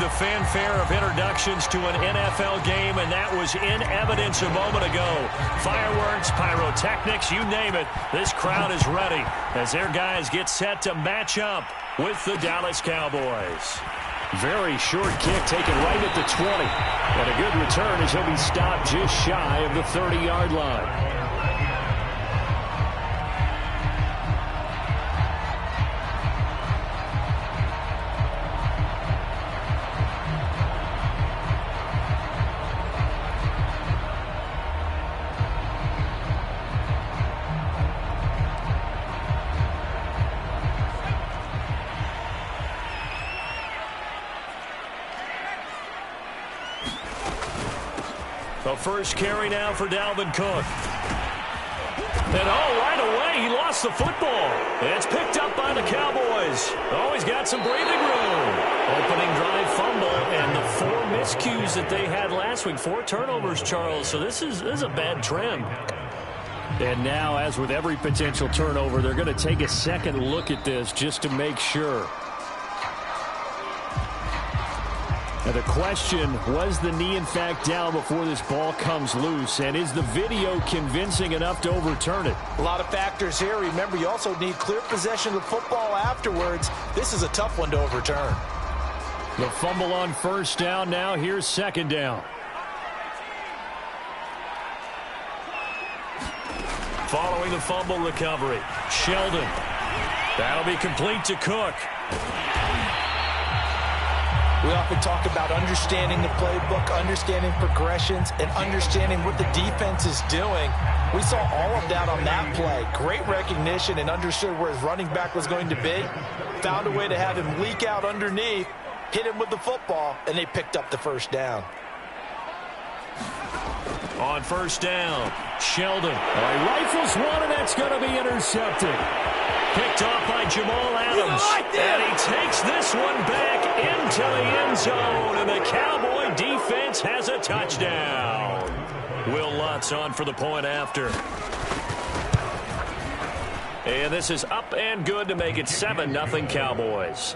the fanfare of introductions to an NFL game, and that was in evidence a moment ago. Fireworks, pyrotechnics, you name it. This crowd is ready as their guys get set to match up with the Dallas Cowboys. Very short kick taken right at the 20. And a good return as he'll be stopped just shy of the 30-yard line. The first carry now for Dalvin Cook. And right away, he lost the football. It's picked up by the Cowboys. He's got some breathing room. Opening drive fumble and the 4 miscues that they had last week. 4 turnovers, Charles. So this is a bad trend. And now, as with every potential turnover, they're going to take a second look at this just to make sure. Now the question, was the knee in fact down before this ball comes loose? And is the video convincing enough to overturn it? A lot of factors here. Remember, you also need clear possession of the football afterwards. This is a tough one to overturn. The fumble on first down. Now here's second down. Following the fumble recovery, Sheldon. That'll be complete to Cook. We often talk about understanding the playbook, understanding progressions, and understanding what the defense is doing. We saw all of that on that play. Great recognition and understood where his running back was going to be. Found a way to have him leak out underneath, hit him with the football, and they picked up the first down. On first down, Sheldon. He rifles one, and that's going to be intercepted. Picked off by Jamal Adams. And he takes this one back into the end zone. And the Cowboy defense has a touchdown. Will Lutz on for the point after. And this is up and good to make it 7-0 Cowboys.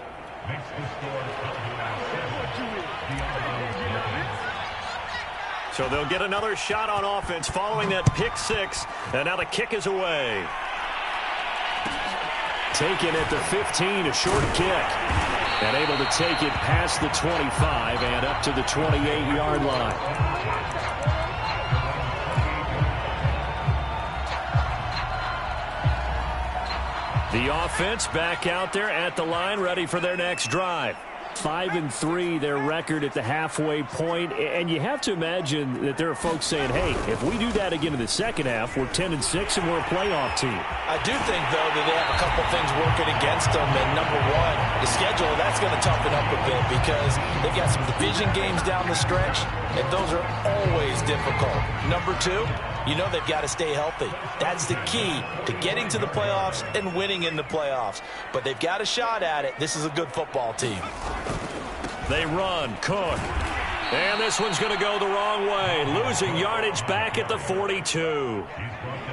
So they'll get another shot on offense following that pick 6. And now the kick is away. Taken at the 15, a short kick. And able to take it past the 25 and up to the 28-yard line. The offense back out there at the line, ready for their next drive. 5-3, their record at the halfway point. And you have to imagine that there are folks saying, hey, if we do that again in the second half, we're 10-6 and we're a playoff team. I do think, though, that they have a couple things working against them. And number one, the schedule, that's going to toughen up a bit because they've got some division games down the stretch, and those are always difficult. Number two, you know they've got to stay healthy. That's the key to getting to the playoffs and winning in the playoffs. But they've got a shot at it. This is a good football team. They run. Cook. And this one's going to go the wrong way. Losing yardage back at the 42.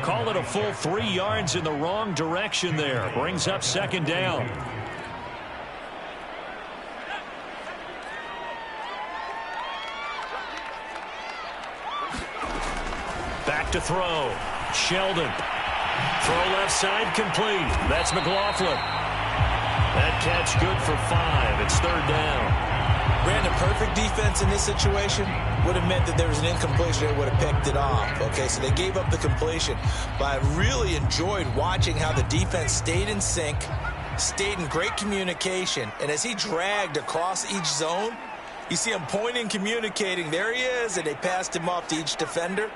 Call it a full 3 yards in the wrong direction there. Brings up second down. Back to throw. Sheldon. Throw left side complete. That's McLaughlin. That catch good for 5. It's third down. Brandon, perfect defense in this situation would have meant that there was an incompletion. They would have picked it off. Okay, so they gave up the completion. But I really enjoyed watching how the defense stayed in sync, stayed in great communication. And as he dragged across each zone, you see him pointing, communicating. There he is, and they passed him off to each defender.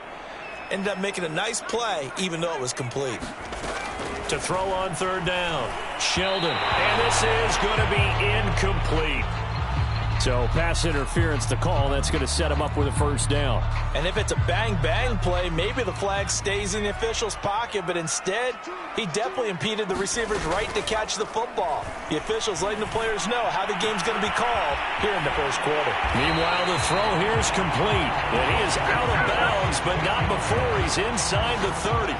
Ended up making a nice play, even though it was complete. To throw on third down, Sheldon. And this is going to be incomplete. So pass interference to call. That's going to set him up with a first down. And if it's a bang-bang play, maybe the flag stays in the official's pocket, but instead, he definitely impeded the receiver's right to catch the football. The official's letting the players know how the game's going to be called here in the first quarter. Meanwhile, the throw here is complete. And he is out of bounds, but not before he's inside the 30.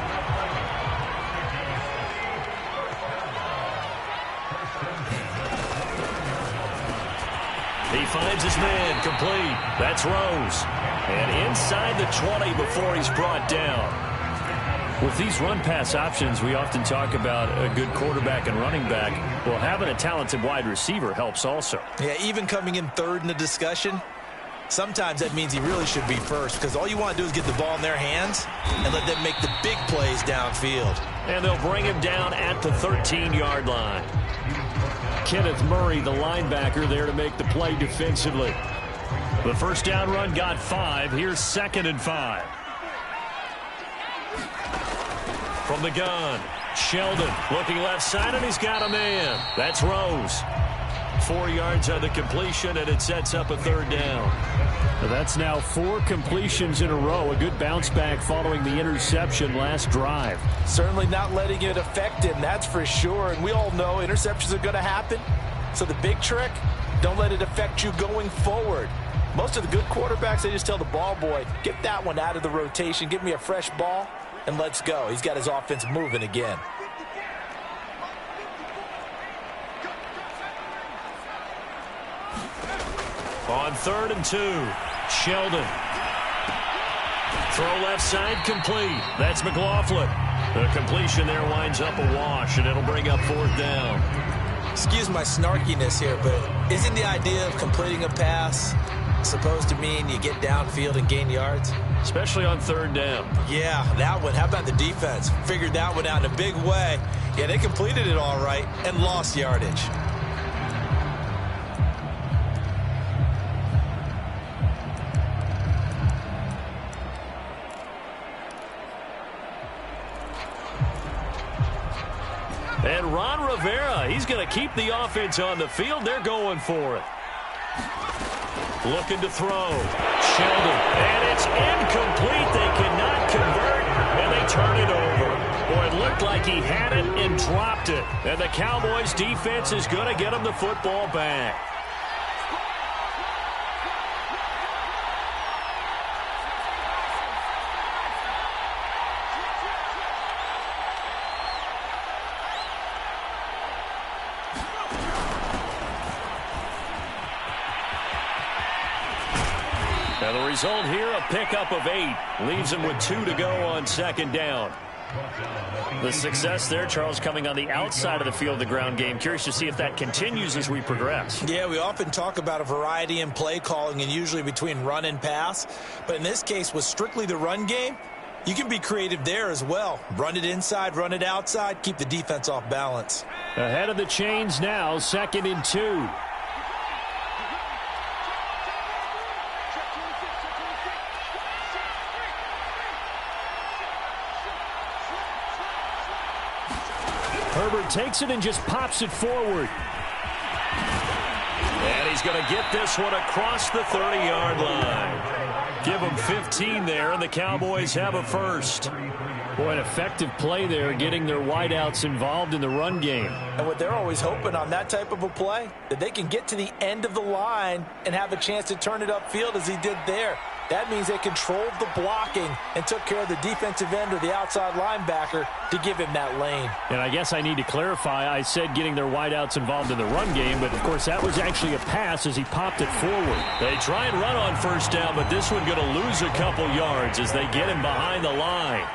He finds his man, complete. That's Rose. And inside the 20 before he's brought down. With these run-pass options, we often talk about a good quarterback and running back. Well, having a talented wide receiver helps also. Yeah, even coming in third in the discussion, sometimes that means he really should be first, because all you want to do is get the ball in their hands and let them make the big plays downfield. And they'll bring him down at the 13-yard line. Kenneth Murray, the linebacker, there to make the play defensively. The first down run got 5. Here's 2nd and 5. From the gun, Sheldon looking left side, and he's got a man. That's Rose. 4 yards on the completion, and it sets up a 3rd down. That's now 4 completions in a row. A good bounce back following the interception last drive. Certainly not letting it affect him, that's for sure. And we all know interceptions are going to happen. So the big trick, don't let it affect you going forward. Most of the good quarterbacks, they just tell the ball boy, get that one out of the rotation, give me a fresh ball, and let's go. He's got his offense moving again. On 3rd and 2, Sheldon. Throw left side, complete. That's McLaughlin. The completion there winds up a wash, and it'll bring up 4th down. Excuse my snarkiness here, but isn't the idea of completing a pass supposed to mean you get downfield and gain yards? Especially on 3rd down. Yeah, that one. How about the defense? Figured that one out in a big way. Yeah, they completed it all right and lost yardage. And Ron Rivera, he's going to keep the offense on the field. They're going for it. Looking to throw. Sheldon. And it's incomplete. They cannot convert, and they turn it over. Boy, it looked like he had it and dropped it. And the Cowboys defense is going to get him the football back. Now the result here, a pickup of 8. Leaves him with 2 to go on 2nd down. The success there, Charles, coming on the outside of the field, the ground game. Curious to see if that continues as we progress. Yeah, we often talk about a variety in play calling and usually between run and pass. But in this case, with strictly the run game, you can be creative there as well. Run it inside, run it outside, keep the defense off balance. Ahead of the chains now, 2nd and 2. Herbert takes it and just pops it forward. And he's going to get this one across the 30-yard line. Give him 15 there, and the Cowboys have a first. Boy, an effective play there, getting their wideouts involved in the run game. And what they're always hoping on that type of a play, that they can get to the end of the line and have a chance to turn it upfield as he did there. That means they controlled the blocking and took care of the defensive end or the outside linebacker to give him that lane. And I guess I need to clarify, I said getting their wideouts involved in the run game, but of course that was actually a pass as he popped it forward. They try and run on 1st down, but this one going to lose a couple yards as they get him behind the line.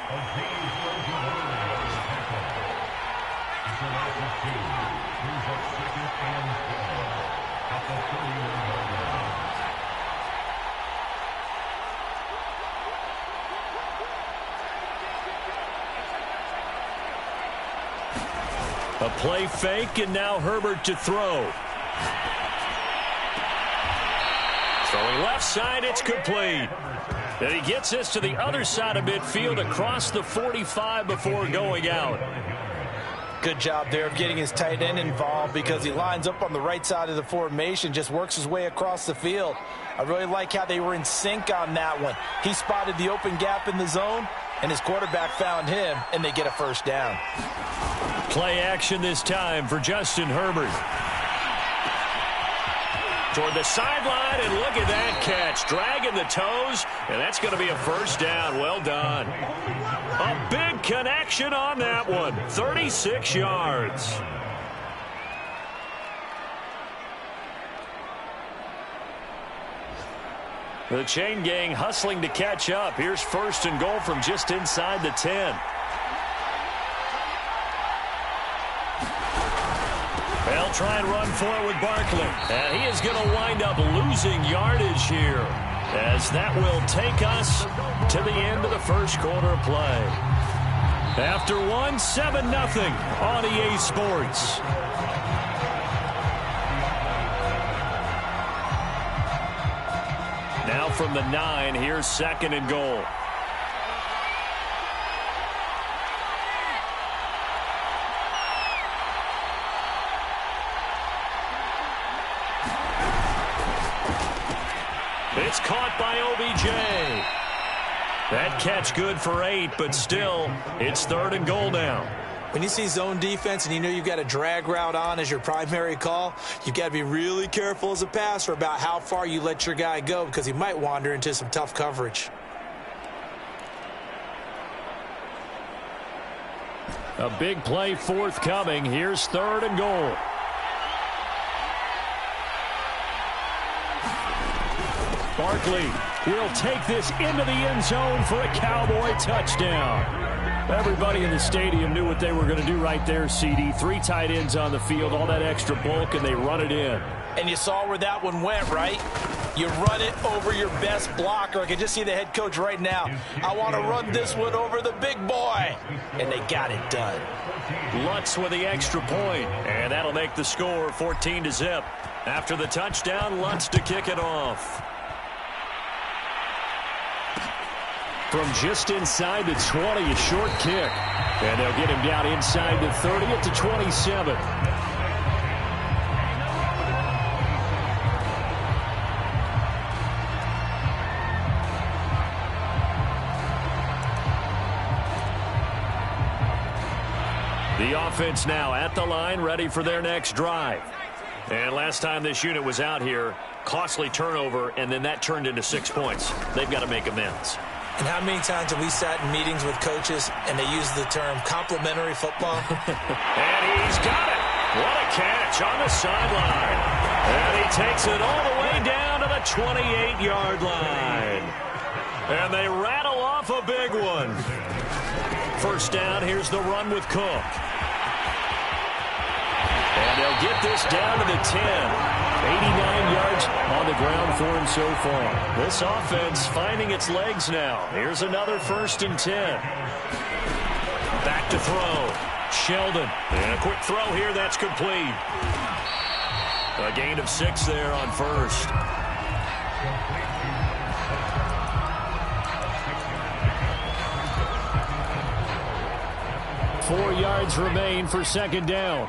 A play fake, and now Herbert to throw. Throwing left side, it's complete. And he gets this to the other side of midfield across the 45 before going out. Good job there of getting his tight end involved because he lines up on the right side of the formation, just works his way across the field. I really like how they were in sync on that one. He spotted the open gap in the zone, and his quarterback found him, and they get a first down. Play action this time for Justin Herbert. Toward the sideline, and look at that catch. Dragging the toes, and that's going to be a first down. Well done. A big connection on that one. 36 yards. The chain gang hustling to catch up. Here's 1st and goal from just inside the 10. They'll try and run for it with Barkley. And he is going to wind up losing yardage here, as that will take us to the end of the first quarter of play. After 7-0 on EA Sports. Now from the 9, here's 2nd and goal. It's caught by OBJ. That catch good for 8, but still, it's 3rd and goal now. When you see zone defense and you know you've got a drag route on as your primary call, you've got to be really careful as a passer about how far you let your guy go, because he might wander into some tough coverage. A big play forthcoming. Here's 3rd and goal. Barkley will take this into the end zone for a Cowboy touchdown. Everybody in the stadium knew what they were going to do right there, CD. 3 tight ends on the field, all that extra bulk, and they run it in. And you saw where that one went, right? You run it over your best blocker. I can just see the head coach right now. I want to run this one over the big boy. And they got it done. Lutz with the extra point, and that'll make the score 14-0. After the touchdown, Lutz to kick it off. From just inside the 20, a short kick. And they'll get him down inside the 30 at the 27. The offense now at the line, ready for their next drive. And last time this unit was out here, costly turnover, and then that turned into 6 points. They've got to make amends. And how many times have we sat in meetings with coaches and they use the term complementary football? And he's got it. What a catch on the sideline. And he takes it all the way down to the 28-yard line. And they rattle off a big one. First down, here's the run with Cook. And they'll get this down to the 10. 89 yards on the ground for him so far. This offense finding its legs now. Here's another 1st and 10. Back to throw. Sheldon. And a quick throw here. That's complete. A gain of 6 there on 1st. Four yards remain for 2nd down.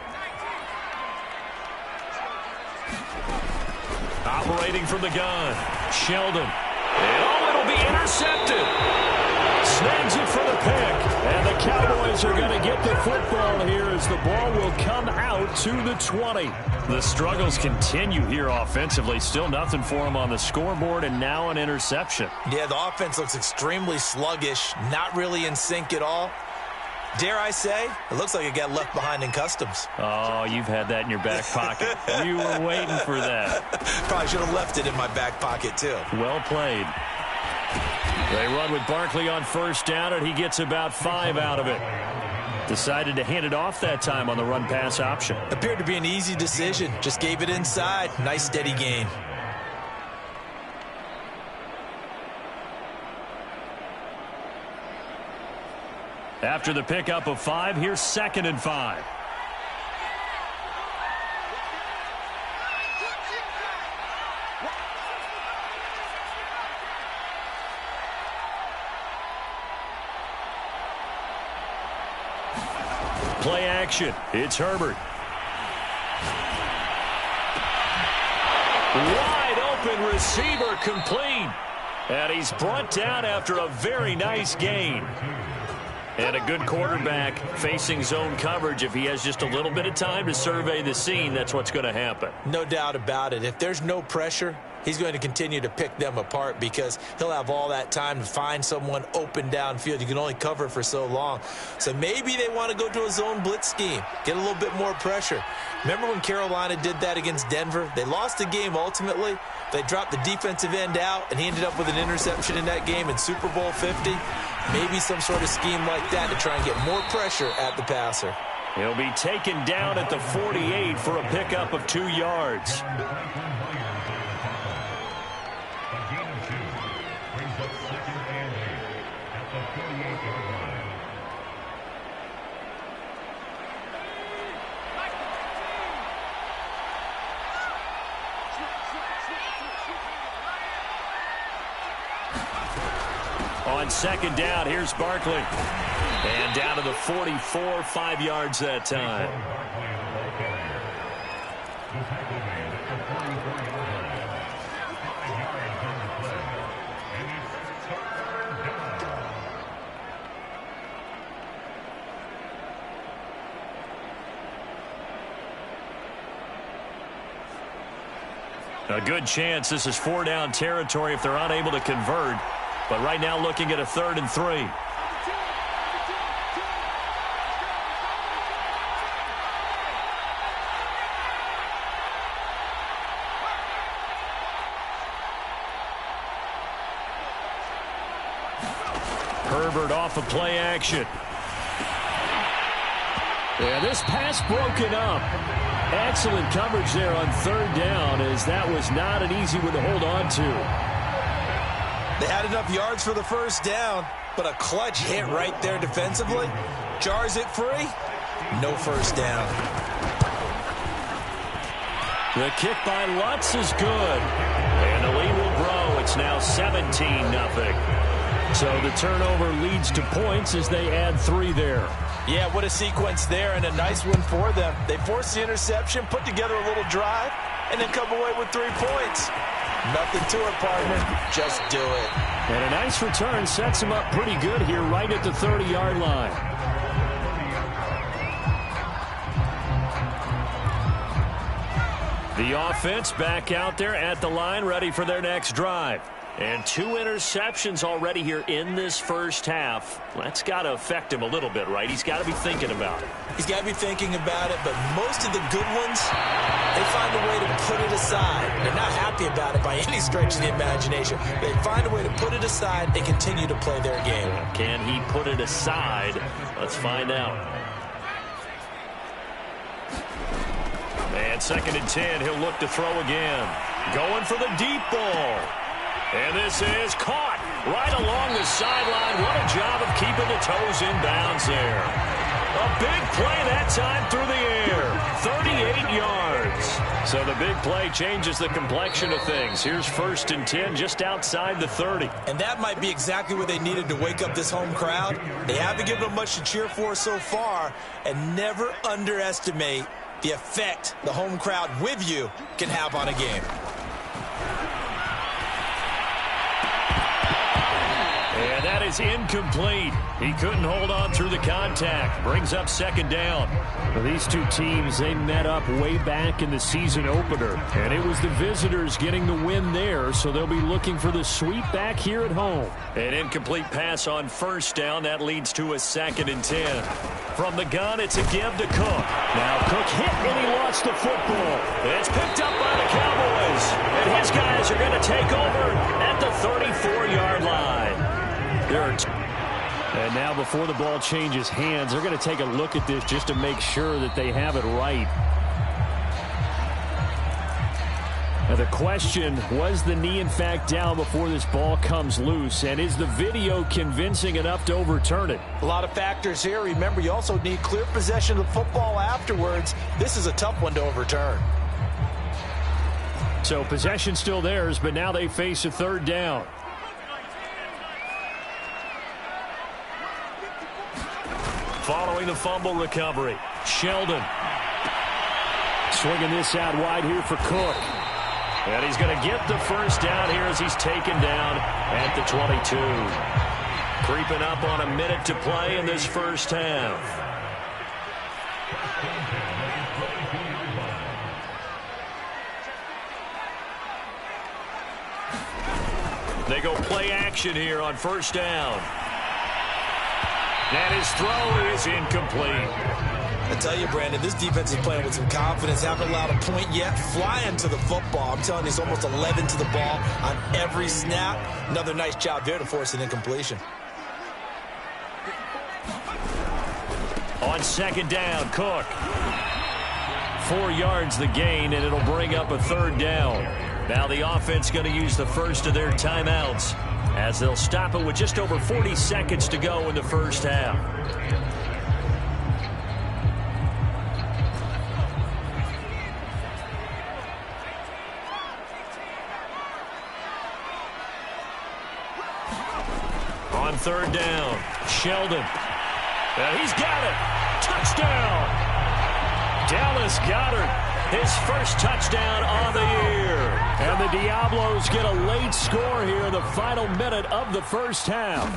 Operating from the gun, Sheldon. And it'll be intercepted. Snags it for the pick. And the Cowboys are going to get the football here as the ball will come out to the 20. The struggles continue here offensively. Still nothing for them on the scoreboard, and now an interception. Yeah, the offense looks extremely sluggish, not really in sync at all. Dare I say, it looks like it got left behind in customs. Oh, you've had that in your back pocket. You were waiting for that. Probably should have left it in my back pocket, too. Well played. They run with Barkley on 1st down, and he gets about 5 out of it. Decided to hand it off that time on the run-pass option. Appeared to be an easy decision. Just gave it inside. Nice, steady gain. After the pickup of 5, here's 2nd and 5. Play action. It's Herbert. Wide open receiver complete. And he's brought down after a very nice gain. And a good quarterback facing zone coverage. If he has just a little bit of time to survey the scene, that's what's going to happen. No doubt about it. If there's no pressure, he's going to continue to pick them apart because he'll have all that time to find someone open downfield. You can only cover for so long. So maybe they want to go to a zone blitz scheme, get a little bit more pressure. Remember when Carolina did that against Denver? They lost the game ultimately. They dropped the defensive end out, and he ended up with an interception in that game in Super Bowl 50. Maybe some sort of scheme like that to try and get more pressure at the passer. He'll be taken down at the 48 for a pickup of 2 yards. On second down, here's Barkley. And down to the 44, 5 yards that time. A good chance this is 4-down territory if they're unable to convert. But right now looking at a 3rd and 3. Herbert off of play action. Yeah, this pass broken up. Excellent coverage there on 3rd down, as that was not an easy one to hold on to. They had enough yards for the first down, but a clutch hit right there defensively. Jars it free. No first down. The kick by Lutz is good. And the lead will grow. It's now 17-0. So the turnover leads to points as they add 3 there. Yeah, what a sequence there, and a nice one for them. They forced the interception, put together a little drive, and then come away with 3 points. Nothing to it, partner. Just do it. And a nice return sets him up pretty good here right at the 30-yard line. The offense back out there at the line, ready for their next drive. And 2 interceptions already here in this first half. That's got to affect him a little bit, right? He's got to be thinking about it. He's got to be thinking about it, but most of the good ones, they find a way to put it aside. They're not happy about it by any stretch of the imagination. They find a way to put it aside and continue to play their game. Can he put it aside? Let's find out. And 2nd and 10, he'll look to throw again. Going for the deep ball. And this is caught right along the sideline. What a job of keeping the toes in bounds there. A big play that time through the air. 38 yards. So the big play changes the complexion of things. Here's 1st and 10 just outside the 30. And that might be exactly what they needed to wake up this home crowd. They haven't given them much to cheer for so far. And never underestimate the effect the home crowd with you can have on a game. And that is incomplete. He couldn't hold on through the contact. Brings up 2nd down. Well, these 2 teams, they met up way back in the season opener. And it was the visitors getting the win there, so they'll be looking for the sweep back here at home. An incomplete pass on 1st down. That leads to a 2nd and 10. From the gun, it's a give to Cook. Now Cook hit and he lost the football. It's picked up by the Cowboys. And his guys are going to take over at the 34-yard line. And now before the ball changes hands, they're going to take a look at this just to make sure that they have it right. Now the question, was the knee in fact down before this ball comes loose? And is the video convincing enough to overturn it? A lot of factors here. Remember, you also need clear possession of the football afterwards. This is a tough one to overturn. So possession still theirs, but now they face a 3rd down. Following the fumble recovery, Sheldon. Swinging this out wide here for Cook. And he's going to get the 1st down here as he's taken down at the 22. Creeping up on a minute to play in this first half. They go play action here on first down. And his throw is incomplete. I tell you, Brandon, this defense is playing with some confidence. Haven't allowed a point yet. Flying to the football. I'm telling you, it's almost 11 to the ball on every snap. Another nice job there to force an incompletion. On second down, Cook. 4 yards the gain, and it'll bring up a third down. Now the offense going to use the first of their timeouts as they'll stop it with just over 40 seconds to go in the first half. On third down, Sheldon. And he's got it. Touchdown. Dallas Goedert, his first touchdown on the year. And the Diablos get a late score here in the final minute of the first half.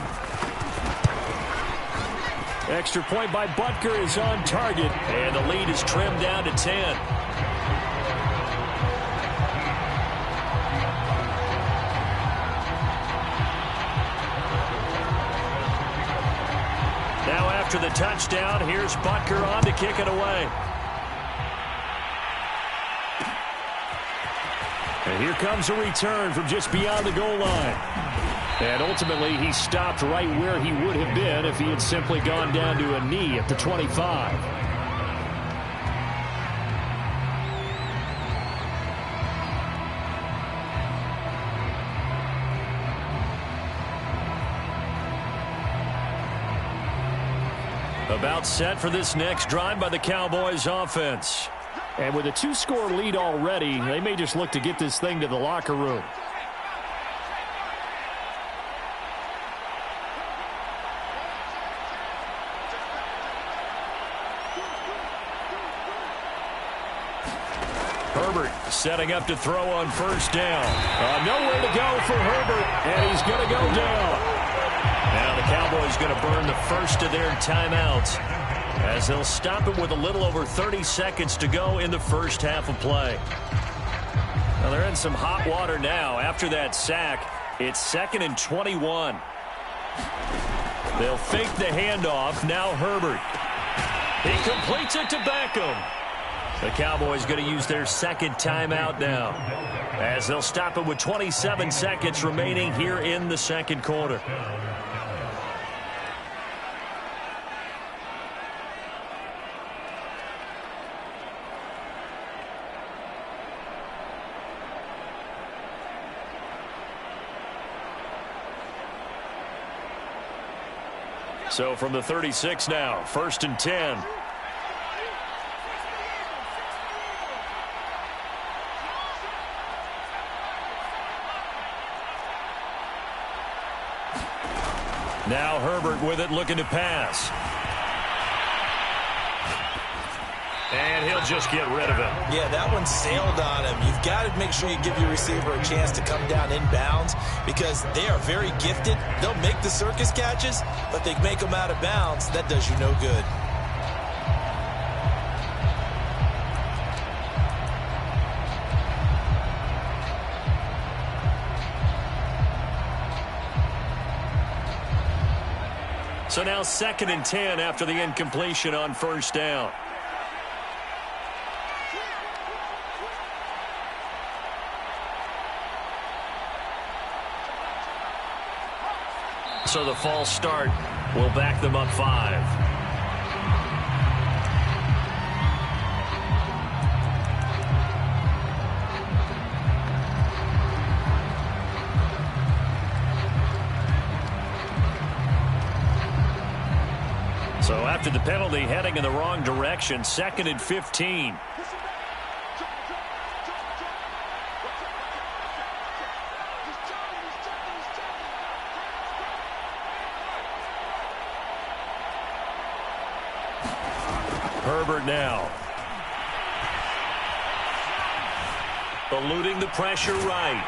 Extra point by Butker is on target, and the lead is trimmed down to 10. Now after the touchdown, here's Butker on to kick it away. And here comes a return from just beyond the goal line. And ultimately, he stopped right where he would have been if he had simply gone down to a knee at the 25. About set for this next drive by the Cowboys offense. And with a 2-score lead already, they may just look to get this thing to the locker room. Herbert setting up to throw on first down. Nowhere to go for Herbert, and he's going to go down. Now the Cowboys going to burn the first of their timeouts as they'll stop it with a little over 30 seconds to go in the first half of play. Now they're in some hot water now. After that sack, it's 2nd and 21. They'll fake the handoff. Now Herbert. He completes it to Beckham. The Cowboys going to use their second timeout now as they'll stop it with 27 seconds remaining here in the second quarter. So from the 36 now, 1st and 10. Now Herbert with it, looking to pass. And he'll just get rid of it. Yeah, that one sailed on him. You've got to make sure you give your receiver a chance to come down inbounds because they are very gifted. They'll make the circus catches, but they make them out of bounds. That does you no good. So now 2nd and 10 after the incompletion on first down. So the false start will back them up 5. So after the penalty, heading in the wrong direction, 2nd and 15. Herbert now. Eluding the pressure right.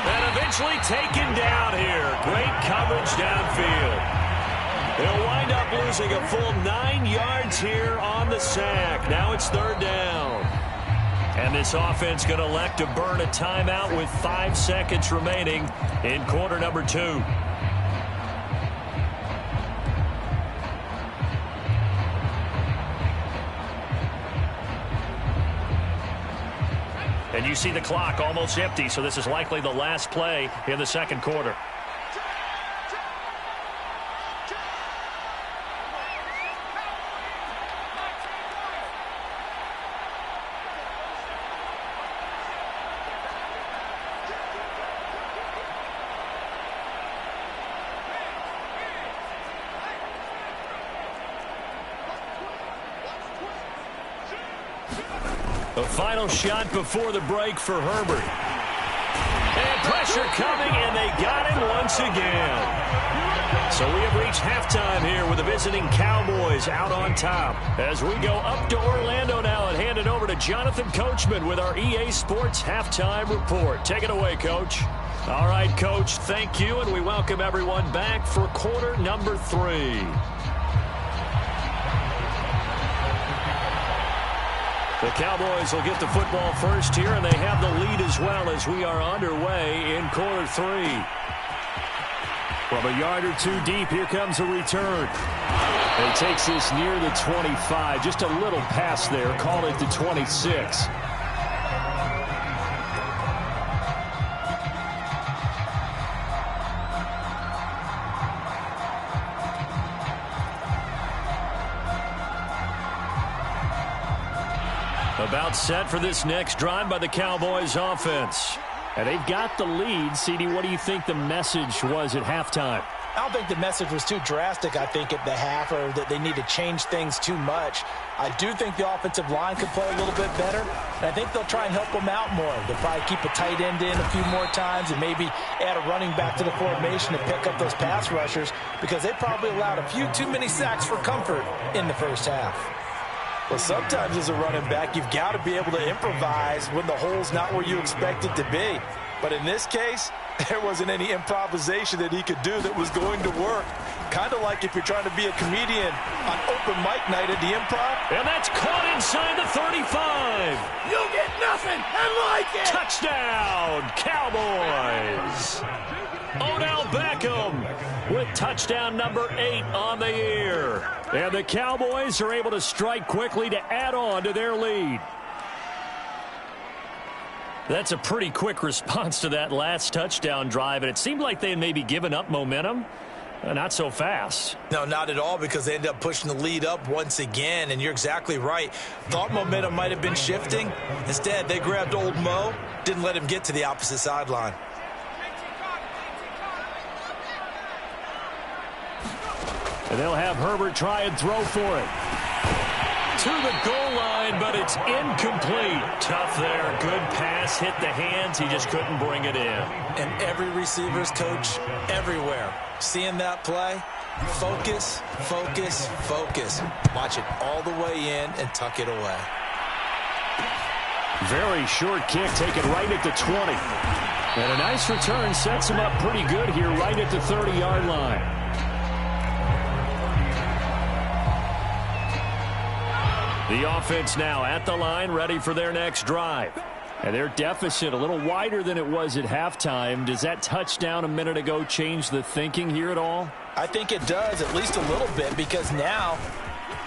And eventually taken down here. Great coverage downfield. They'll wind up losing a full 9 yards here on the sack. Now it's 3rd down. And this offense going to elect to burn a timeout with 5 seconds remaining in quarter number 2. And you see the clock almost empty, so this is likely the last play in the second quarter. The final shot before the break for Herbert. And pressure coming, and they got him once again. So we have reached halftime here with the visiting Cowboys out on top. As we go up to Orlando now and hand it over to Jonathan Coachman with our EA Sports Halftime Report. Take it away, Coach. All right, Coach, thank you, and we welcome everyone back for quarter number 3. The Cowboys will get the football first here, and they have the lead as well as we are underway in quarter 3. From a yard or 2 deep, here comes a return. And he takes this near the 25. Just a little pass there. Call it the 26. About set for this next drive by the Cowboys offense. And they've got the lead. CD, what do you think the message was at halftime? I don't think the message was too drastic, I think, at the half, or that they need to change things too much. I do think the offensive line could play a little bit better, and I think they'll try and help them out more. They'll probably keep a tight end in a few more times and maybe add a running back to the formation to pick up those pass rushers, because they probably allowed a few too many sacks for comfort in the first half. Well, sometimes as a running back, you've got to be able to improvise when the hole's not where you expect it to be. But in this case, there wasn't any improvisation that he could do that was going to work. Kind of like if you're trying to be a comedian on open mic night at the Improv. And that's caught inside the 35. You'll get nothing and like it. Touchdown, Cowboys. Odell Beckham with touchdown number 8 on the year. And the Cowboys are able to strike quickly to add on to their lead. That's a pretty quick response to that last touchdown drive, and it seemed like they had maybe given up momentum. Not so fast. No, not at all, because they ended up pushing the lead up once again, and you're exactly right. Thought momentum might have been shifting. Instead, they grabbed old Mo, didn't let him get to the opposite sideline. And they'll have Herbert try and throw for it. To the goal line, but it's incomplete. Tough there. Good pass. Hit the hands. He just couldn't bring it in. And every receiver's coach everywhere, seeing that play, focus, focus, focus. Watch it all the way in and tuck it away. Very short kick taken right at the 20. And a nice return sets him up pretty good here right at the 30-yard line. The offense now at the line, ready for their next drive. And their deficit a little wider than it was at halftime. Does that touchdown a minute ago change the thinking here at all? I think it does, at least a little bit, because now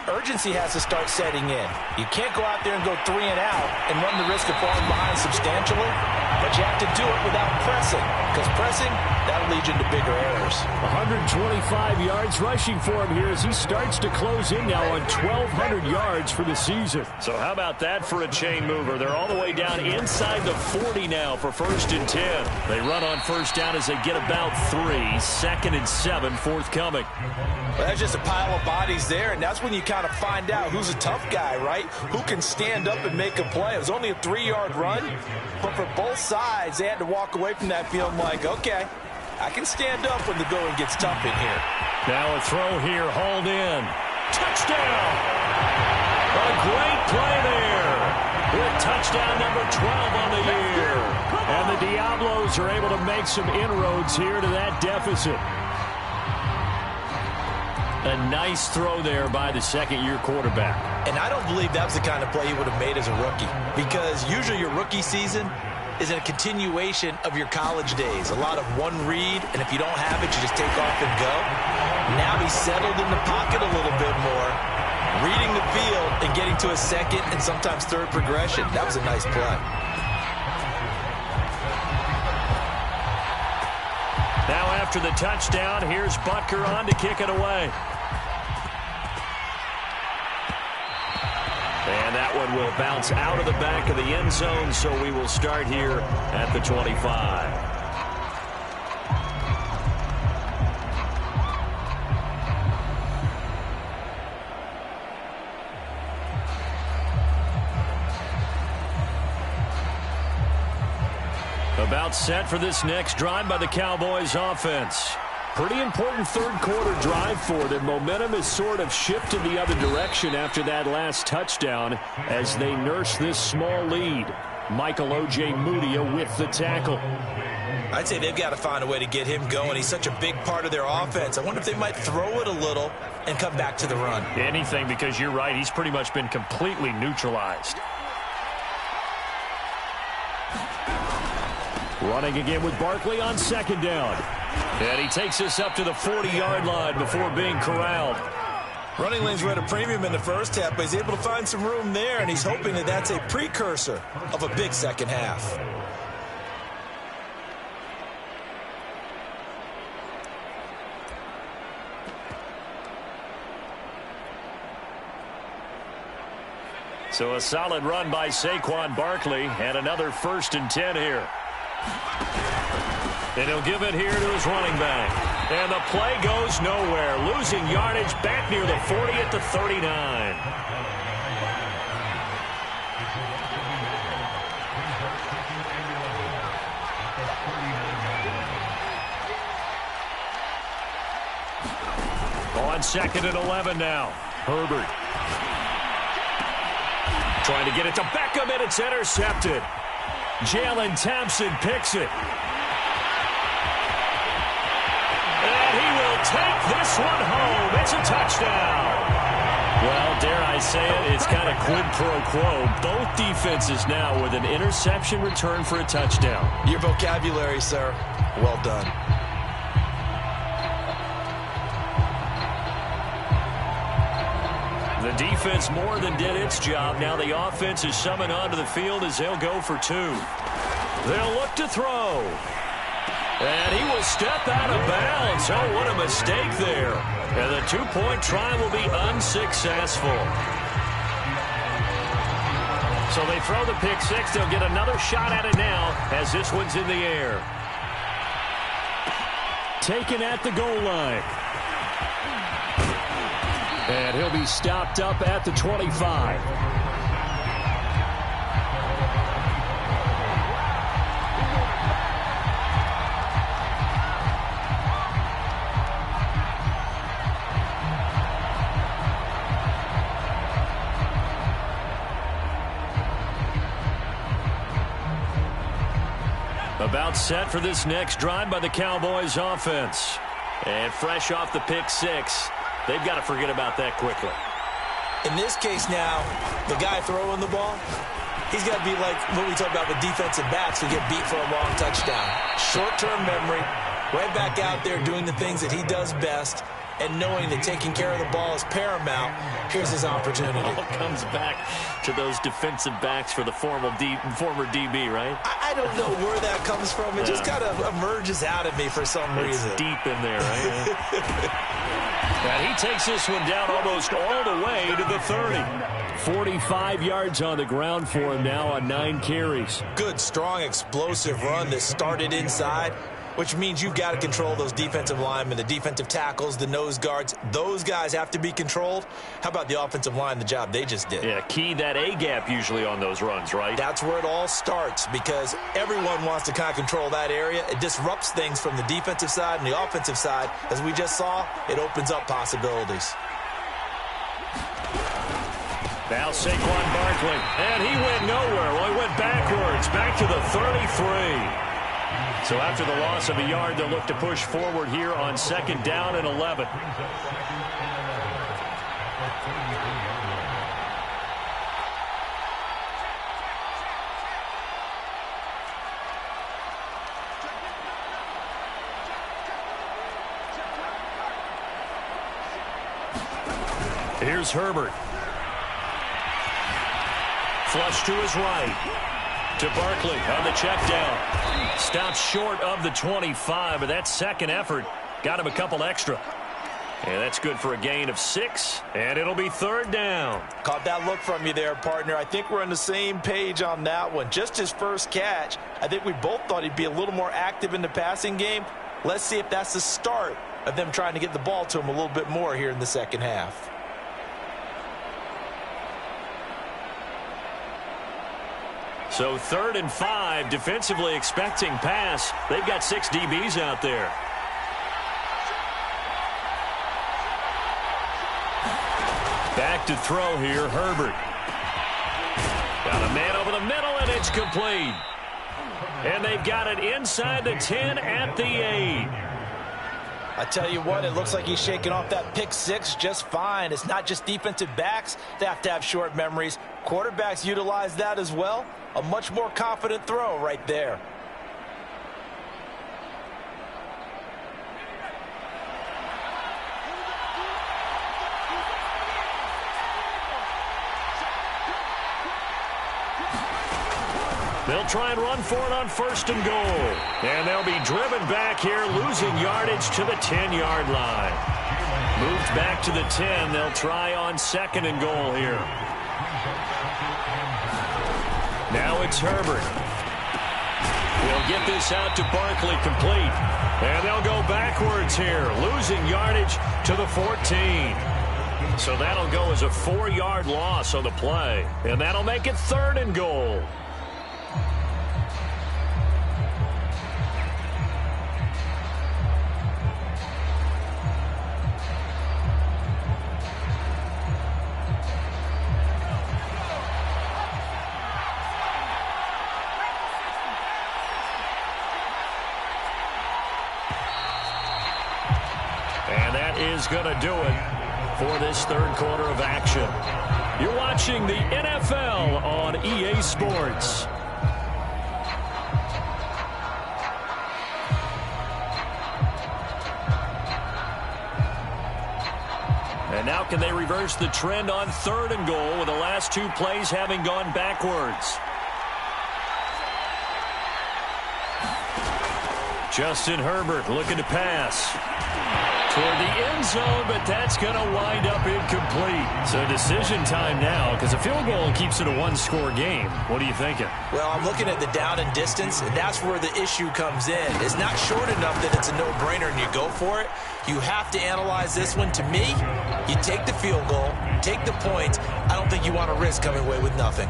urgency has to start setting in. You can't go out there and go 3 and out and run the risk of falling behind substantially, but you have to do it without pressing, because pressing, that'll lead you into bigger errors. 125 yards rushing for him here as he starts to close in now on 1,200 yards for the season. So how about that for a chain mover? They're all the way down inside the 40 now for 1st and 10. They run on first down as they get about 3. 2nd and 7 forthcoming. Well, that's just a pile of bodies there, and that's when you kind of find out who's a tough guy, right? Who can stand up and make a play. It was only a 3-yard run, but for both sides, they had to walk away from that feeling like, okay, I can stand up when the going gets tough in here. Now a throw here, hauled in. Touchdown! A great play there with touchdown number 12 on the year. And the Diablos are able to make some inroads here to that deficit. A nice throw there by the second-year quarterback. And I don't believe that was the kind of play he would have made as a rookie, because usually your rookie season is a continuation of your college days. A lot of one read, and if you don't have it, you just take off and go. Now he's settled in the pocket a little bit more, reading the field and getting to a second and sometimes third progression. That was a nice play. Now after the touchdown, here's Butker on to kick it away. And that one will bounce out of the back of the end zone, so we will start here at the 25. About set for this next drive by the Cowboys offense. Pretty important third-quarter drive for them. Momentum has sort of shifted the other direction after that last touchdown as they nurse this small lead. Michael O.J. Mudia with the tackle. I'd say they've got to find a way to get him going. He's such a big part of their offense. I wonder if they might throw it a little and come back to the run. Anything, because you're right. He's pretty much been completely neutralized. Running again with Barkley on second down. And he takes us up to the 40-yard line before being corralled. Running lanes were at a premium in the first half, but he's able to find some room there, and he's hoping that that's a precursor of a big second half. So a solid run by Saquon Barkley, and another 1st and 10 here. And he'll give it here to his running back. And the play goes nowhere. Losing yardage back near the 40 at the 39. On 2nd and 11 now. Herbert. Trying to get it to Beckham, and it's intercepted. Jalen Thompson picks it. And he will take this one home. It's a touchdown. Well, dare I say it, it's kind of quid pro quo. Both defenses now with an interception return for a touchdown. Your vocabulary, sir. Well done. The defense more than did its job. Now the offense is summoned onto the field as they'll go for 2. They'll look to throw. And he will step out of bounds. Oh, what a mistake there. And the 2-point try will be unsuccessful. So they throw the pick 6. They'll get another shot at it now as this one's in the air. Taken at the goal line. And he'll be stopped up at the 25. About set for this next drive by the Cowboys offense. And fresh off the pick 6. They've got to forget about that quickly. In this case now, the guy throwing the ball, he's got to be like what we talk about with defensive backs who get beat for a long touchdown. Short-term memory, right back out there doing the things that he does best, and knowing that taking care of the ball is paramount. Here's his opportunity. It all comes back to those defensive backs for the former DB, right? I don't know where that comes from. It just kind of emerges out of me for some reason. It's deep in there, right? And he takes this one down almost all the way to the 30. 45 yards on the ground for him now on 9 carries. Good, strong, explosive run that started inside, which means you've got to control those defensive linemen, the defensive tackles, the nose guards. Those guys have to be controlled. How about the offensive line, the job they just did? Yeah, key that A-gap usually on those runs, right? That's where it all starts, because everyone wants to kind of control that area. It disrupts things from the defensive side and the offensive side. As we just saw, it opens up possibilities. Now Saquon Barkley, and he went nowhere. Well, he went backwards, back to the 33. So after the loss of a yard, they'll look to push forward here on 2nd down and 11. Here's Herbert. Flush to his right. To Barkley on the check down. Stops short of the 25, but that second effort got him a couple extra. And that's good for a gain of 6, and it'll be third down. Caught that look from you there, partner. I think we're on the same page on that one. Just his first catch, I think we both thought he'd be a little more active in the passing game. Let's see if that's the start of them trying to get the ball to him a little bit more here in the second half. So 3rd and 5, defensively expecting pass. They've got 6 DBs out there. Back to throw here, Herbert. Got a man over the middle, and it's complete. And they've got it inside the 10 at the 8. I tell you what, it looks like he's shaking off that pick 6 just fine. It's not just defensive backs that have to have short memories. Quarterbacks utilize that as well. A much more confident throw right there. They'll try and run for it on 1st and goal. And they'll be driven back here, losing yardage to the 10-yard line. Moved back to the 10. They'll try on 2nd and goal here. Now it's Herbert. He'll get this out to Barkley, complete. And they'll go backwards here, losing yardage to the 14. So that'll go as a 4-yard loss on the play. And that'll make it 3rd and goal. Is going to do it for this 3rd quarter of action. You're watching the NFL on EA Sports. And now can they reverse the trend on 3rd and goal with the last 2 plays having gone backwards? Justin Herbert looking to pass toward the end zone, but that's going to wind up incomplete. So decision time now, because a field goal keeps it a 1-score game. What are you thinking? Well, I'm looking at the down and distance, and that's where the issue comes in. It's not short enough that it's a no-brainer and you go for it. You have to analyze this one. To me, you take the field goal, take the points. I don't think you want to risk coming away with nothing.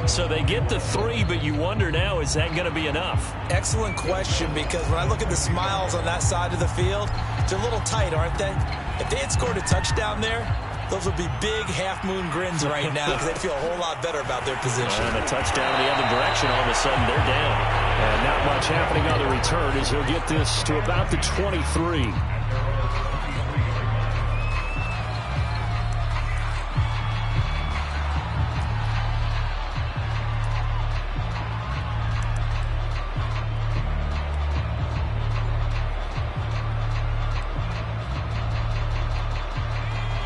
So they get the 3, but you wonder now, is that going to be enough? Excellent question, because when I look at the smiles on that side of the field, they're a little tight, aren't they? If they had scored a touchdown there, those would be big half-moon grins right now because they'd feel a whole lot better about their position. And a touchdown in the other direction, all of a sudden they're down. And not much happening on the return as he'll get this to about the 23.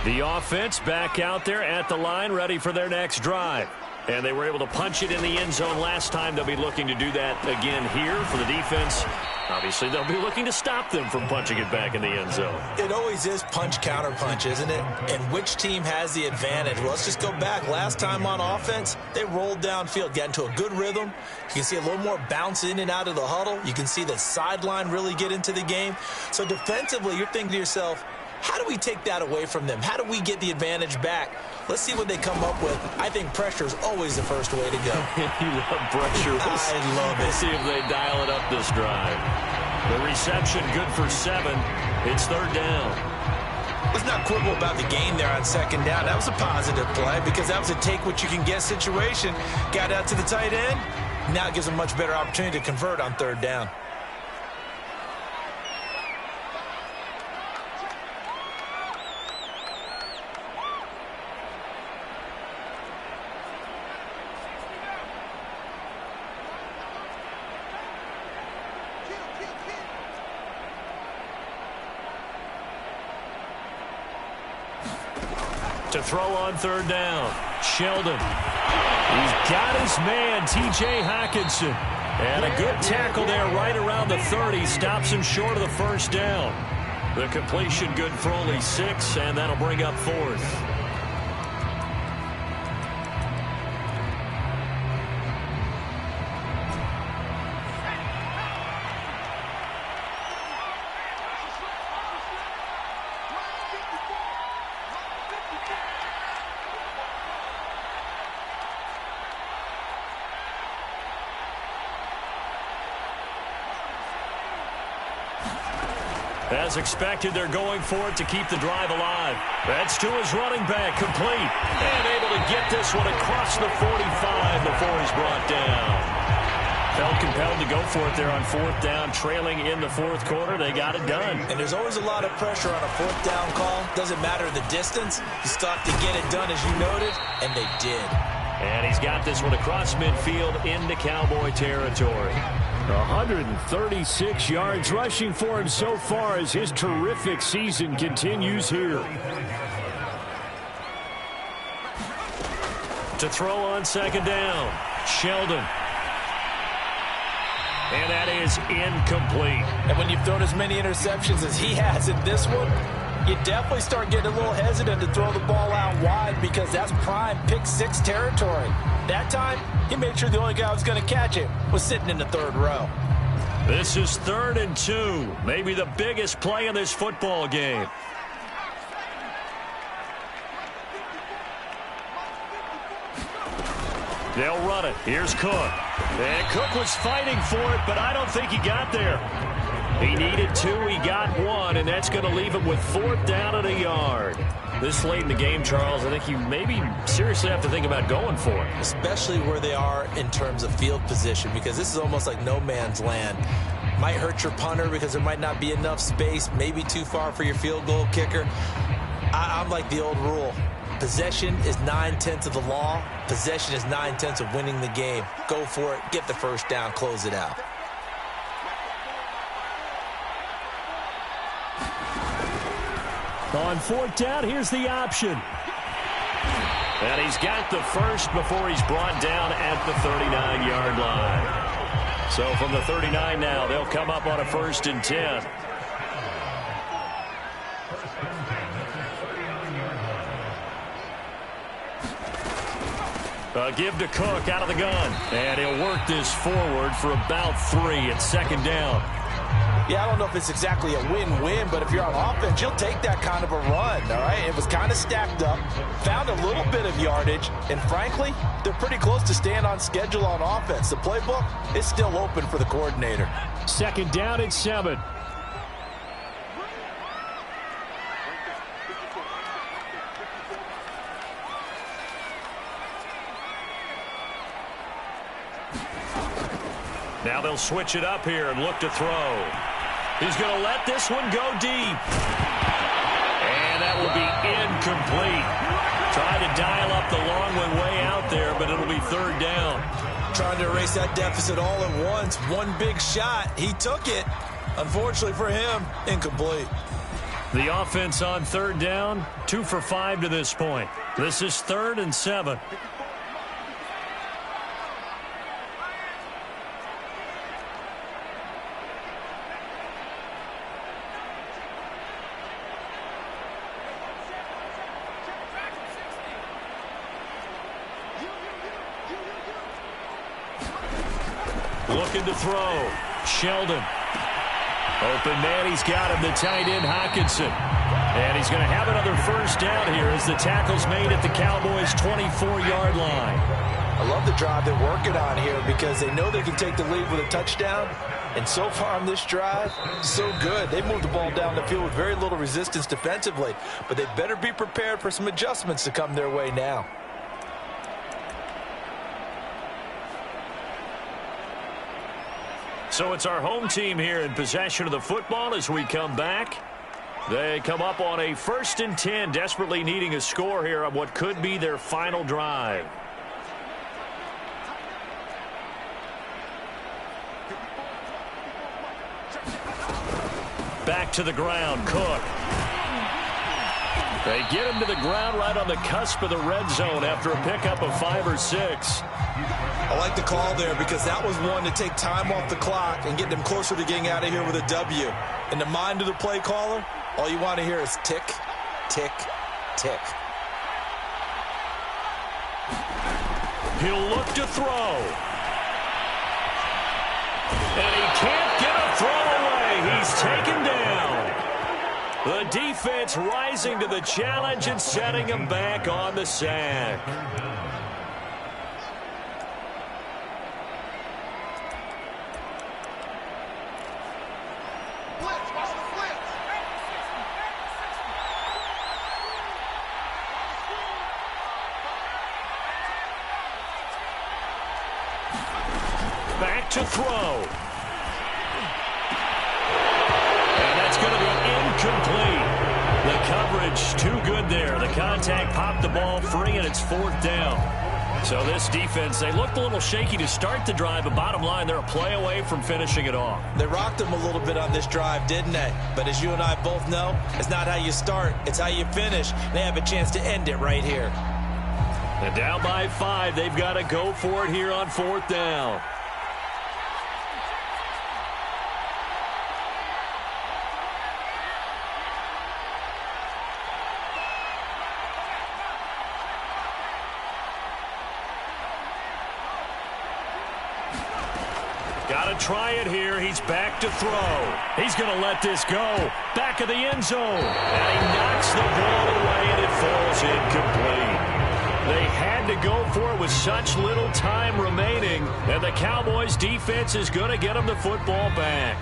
The offense back out there at the line, ready for their next drive. And they were able to punch it in the end zone last time. They'll be looking to do that again here for the defense. Obviously, they'll be looking to stop them from punching it back in the end zone. It always is punch-counter-punch, isn't it? And which team has the advantage? Well, let's just go back. Last time on offense, they rolled downfield, got into a good rhythm. You can see a little more bounce in and out of the huddle. You can see the sideline really get into the game. So defensively, you're thinking to yourself, how do we take that away from them? How do we get the advantage back? Let's see what they come up with. I think pressure is always the first way to go. You love pressure. I love it. We'll see if they dial it up this drive. The reception good for 7. It's third down. Let's not quibble about the gain there on second down. That was a positive play because that was a take-what-you-can-get situation. Got out to the tight end. Now it gives them a much better opportunity to convert on third down. To throw on third down, Sheldon. He's got his man, T.J. Hockenson. And a good tackle there right around the 30. Stops him short of the first down. The completion good for only 6, and that'll bring up 4th. As expected, they're going for it to keep the drive alive. That's to his running back, complete. And able to get this one across the 45 before he's brought down. Felt compelled to go for it there on 4th down, trailing in the 4th quarter. They got it done. And there's always a lot of pressure on a 4th down call. Doesn't matter the distance. You start to get it done, as you noted, and they did. And he's got this one across midfield into Cowboy territory. 136 yards rushing for him so far as his terrific season continues here. To throw on 2nd down, Sheldon. And that is incomplete. And when you've thrown as many interceptions as he has in this one, you definitely start getting a little hesitant to throw the ball out wide because that's prime pick 6 territory. That time, he made sure the only guy who was going to catch it was sitting in the 3rd row. This is 3rd and 2. Maybe the biggest play in this football game. They'll run it. Here's Cook. And Cook was fighting for it, but I don't think he got there. He needed 2, he got 1, and that's going to leave him with 4th down and a yard. This late in the game, Charles, I think you maybe seriously have to think about going for it. Especially where they are in terms of field position, because this is almost like no man's land. Might hurt your punter because there might not be enough space, maybe too far for your field goal kicker. I'm like the old rule. Possession is 9/10 of the law. Possession is 9/10 of winning the game. Go for it, get the first down, close it out. On 4th down, here's the option. And he's got the first before he's brought down at the 39-yard line. So from the 39 now, they'll come up on a 1st and 10. Give to Cook out of the gun. And he'll work this forward for about 3 at 2nd down. Yeah, I don't know if it's exactly a win-win, but if you're on offense, you'll take that kind of a run, all right? It was kind of stacked up, found a little bit of yardage, and frankly, they're pretty close to staying on schedule on offense. The playbook is still open for the coordinator. 2nd down and 7. Now they'll switch it up here and look to throw. He's going to let this one go deep. And that will be incomplete. Tried to dial up the long one way out there, but it'll be 3rd down. Trying to erase that deficit all at once. One big shot. He took it. Unfortunately for him, incomplete. The offense on 3rd down, 2 for 5 to this point. This is 3rd and 7. Looking to throw. Sheldon. Open man, he's got him, the tight end, Hockenson. And he's going to have another 1st down here as the tackle's made at the Cowboys' 24-yard line. I love the drive they're working on here because they know they can take the lead with a touchdown. And so far on this drive, so good. They moved the ball down the field with very little resistance defensively. But they better be prepared for some adjustments to come their way now. So it's our home team here in possession of the football as we come back. They come up on a 1st and 10, desperately needing a score here on what could be their final drive. Back to the ground, Cook. They get him to the ground right on the cusp of the red zone after a pickup of 5 or 6. I like the call there because that was one to take time off the clock and get them closer to getting out of here with a W. In the mind of the play caller, all you want to hear is tick, tick, tick. He'll look to throw. And he can't get a throw away. He's taken down. The defense rising to the challenge and setting him back on the sack. Back to throw. And that's going to be incomplete. The coverage too good there. The contact popped the ball free, and it's 4th down. So this defense, they looked a little shaky to start the drive, but bottom line, they're a play away from finishing it off. They rocked them a little bit on this drive, didn't they? But as you and I both know, it's not how you start, it's how you finish. They have a chance to end it right here. And down by 5, they've got to go for it here on 4th down. Got to try it here. He's back to throw. He's going to let this go. Back of the end zone. And he knocks the ball away, and it falls incomplete. They had to go for it with such little time remaining, and the Cowboys defense is going to get them the football back.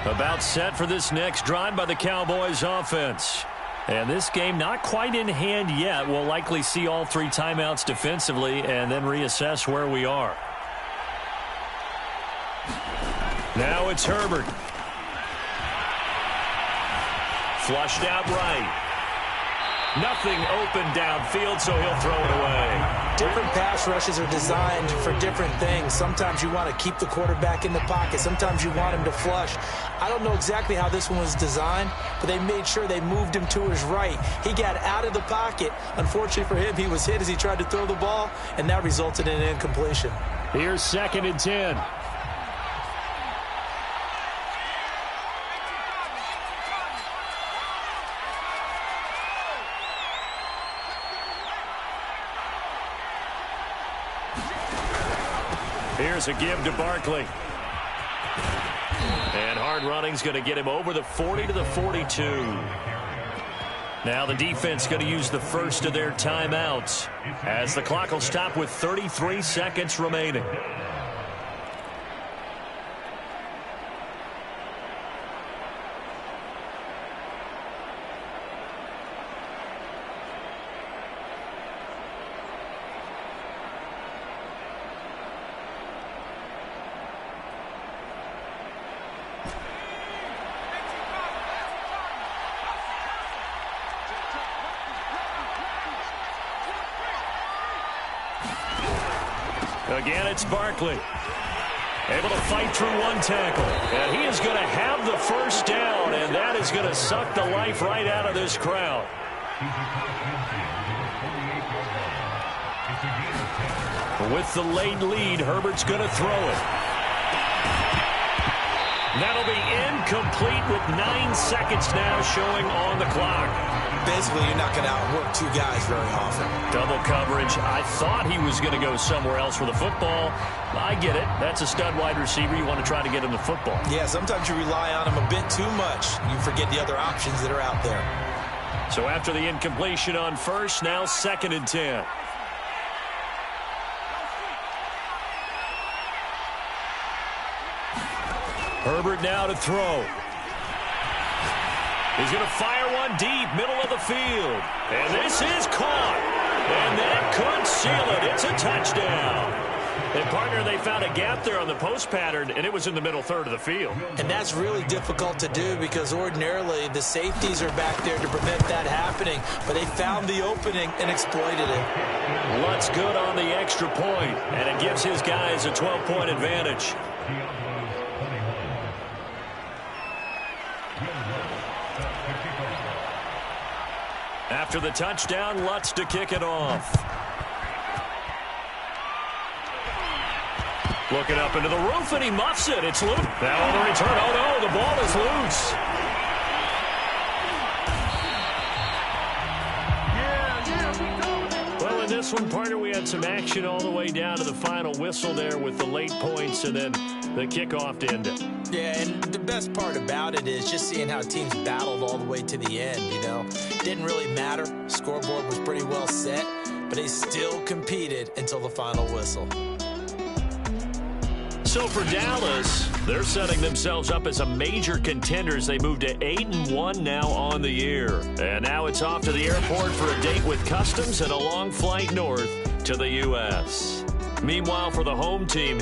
About set for this next drive by the Cowboys offense. And this game not quite in hand yet. We'll likely see all 3 timeouts defensively and then reassess where we are. Now it's Herbert. Flushed out right. Nothing open downfield, so he'll throw it away. Different pass rushes are designed for different things. Sometimes you want to keep the quarterback in the pocket. Sometimes you want him to flush. I don't know exactly how this one was designed, but they made sure they moved him to his right. He got out of the pocket. Unfortunately for him, he was hit as he tried to throw the ball, and that resulted in an incompletion. Here's 2nd and 10. Here's a give to Barkley. And hard running's going to get him over the 40 to the 42. Now the defense going to use the first of their timeouts as the clock will stop with 33 seconds remaining. Again, it's Barkley. Able to fight through one tackle. And he is going to have the first down, and that is going to suck the life right out of this crowd. With the late lead, Herbert's going to throw it. That'll be incomplete with 9 seconds now showing on the clock. Basically, you're not going to outwork 2 guys very often. Double coverage. I thought he was going to go somewhere else with the football. I get it. That's a stud wide receiver. You want to try to get him the football. Yeah, sometimes you rely on him a bit too much. You forget the other options that are out there. So after the incompletion on first, now 2nd and 10. Herbert now to throw. He's going to fire one deep, middle of the field. And this is caught. And that could seal it. It's a touchdown. And, partner, they found a gap there on the post pattern, and it was in the middle third of the field. And that's really difficult to do because ordinarily the safeties are back there to prevent that happening. But they found the opening and exploited it. Lutz good on the extra point, and it gives his guys a 12-point advantage. After the touchdown, Lutz to kick it off. Looking up into the roof, and he muffs it. It's loose. Now on the return. Oh, no, the ball is loose. Well, in this one, partner, we had some action all the way down to the final whistle there with the late points and then the kickoff to end it. Yeah, and the best part about it is just seeing how teams battled all the way to the end, you know. Didn't really matter. Scoreboard was pretty well set, but they still competed until the final whistle. So for Dallas, they're setting themselves up as a major contender as they move to 8-1 now on the year. And now it's off to the airport for a date with Customs and a long flight north to the U.S. Meanwhile, for the home team here,